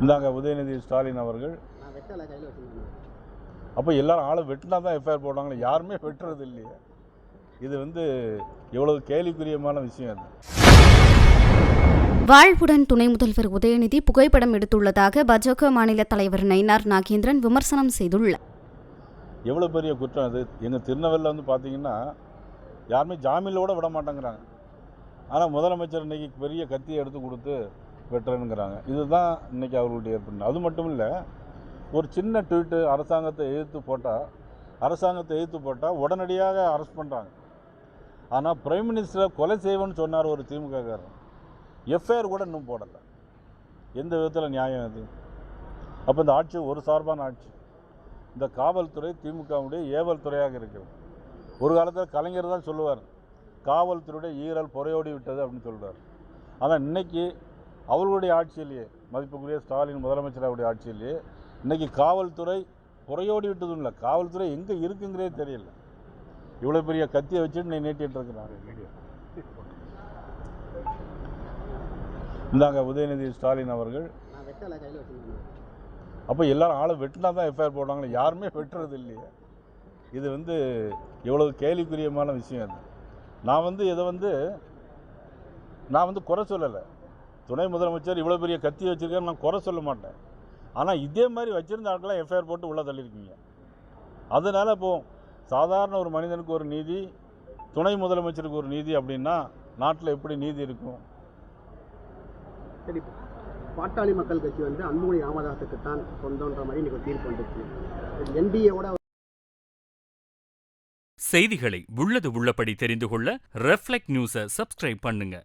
இந்தாங்க உதயநிதி ஸ்டாலின் அவர்கள். அப்போ எல்லாரும் ஆளை வெட்டினா தான் எஃப்ஐஆர் போடுவாங்களே, யாருமே வெட்டுறது இல்லையே. இது எவ்வளவு கேலிக்குரியமான விஷயம் அது. வாழ்வுடன் துணை முதல்வர் உதயநிதி புகைப்படம் எடுத்துள்ளதாக பாஜக மாநில தலைவர் நயினார் நாகேந்திரன் விமர்சனம் செய்துள்ளார். எவ்வளோ பெரிய குற்றம் அது. எங்கள் திருநெல்வேலியில் பார்த்தீங்கன்னா யாருமே ஜாமீனில் கூட விட மாட்டேங்கிறாங்க. ஆனால் முதலமைச்சர் இன்னைக்கு பெரிய கத்தியை எடுத்து கொடுத்து வெட்டுறேனுங்கிறாங்க. இதுதான் இன்னைக்கு அவர்களுடைய ஏற்படும். அது மட்டும் இல்லை, ஒரு சின்ன ட்வீட்டு அரசாங்கத்தை எதிர்த்து போட்டால் உடனடியாக அரெஸ்ட் பண்ணுறாங்க. ஆனால் பிரைம் மினிஸ்டரை கொலை செய்வேன்னு சொன்னார் ஒரு திமுககாரர். எஃப்ஐஆர் கூட இன்னும் போடலை. எந்த விதத்தில் நியாயம் அது? அப்போ இந்த ஆட்சி ஒரு சார்பான ஆட்சி. இந்த காவல்துறை திமுகவுடைய ஏவல் துறையாக இருக்கிறது. ஒரு காலத்தில் கலைஞர் தான் சொல்லுவார், காவல்துறையுடைய ஈரல் புறையோடி விட்டது அப்படின்னு சொல்கிறார். ஆனால் இன்னைக்கு அவர்களுடைய ஆட்சியிலேயே, மதிப்புக்குரிய ஸ்டாலின் முதலமைச்சருடைய ஆட்சியிலேயே இன்றைக்கி காவல்துறை புறையோடி விட்டதும் இல்லை, காவல்துறை எங்கே இருக்குங்கிறதே தெரியல. இவ்வளோ பெரிய கத்தியை வச்சுட்டு நீ நீட்டிகிட்டு இருக்கிறாங்க. இந்தாங்க உதயநிதி ஸ்டாலின் அவர்கள். அப்போ எல்லாரும் ஆளை வெட்டினா தான் எஃப்ஐஆர் போடுவாங்களே, யாருமே வெட்டுறது இல்லையே. இது எவ்வளவு கேலிக்குரியமான விஷயம் அது. நான் குறை சொல்லலை. துணை முதலமைச்சர் இவ்வளோ பெரிய கத்தி வச்சுருக்காரு, நான் குறை சொல்ல மாட்டேன். ஆனால் இதே மாதிரி வச்சுருந்த ஆட்களாம் எஃப்ஐஆர் போட்டு உள்ளே தள்ளியிருக்கீங்க. அதனால் இப்போது சாதாரண ஒரு மனிதனுக்கு ஒரு நீதி, துணை முதலமைச்சருக்கு ஒரு நீதி அப்படின்னா நாட்டில் எப்படி நீதி இருக்கும்? சரி, பாட்டாளி மக்கள் கட்சி அன்புமணி ராமதாஸுக்கு தான் சொந்தன்ற மாதிரி இன்னைக்கு தீர்ப்பு வந்துச்சு. என்டிஏவோட செய்திகளை உள்ளது உள்ளபடி தெரிந்து கொள்ள ரெஃப்ளெக்ட் நியூஸை சப்ஸ்கிரைப் பண்ணுங்க.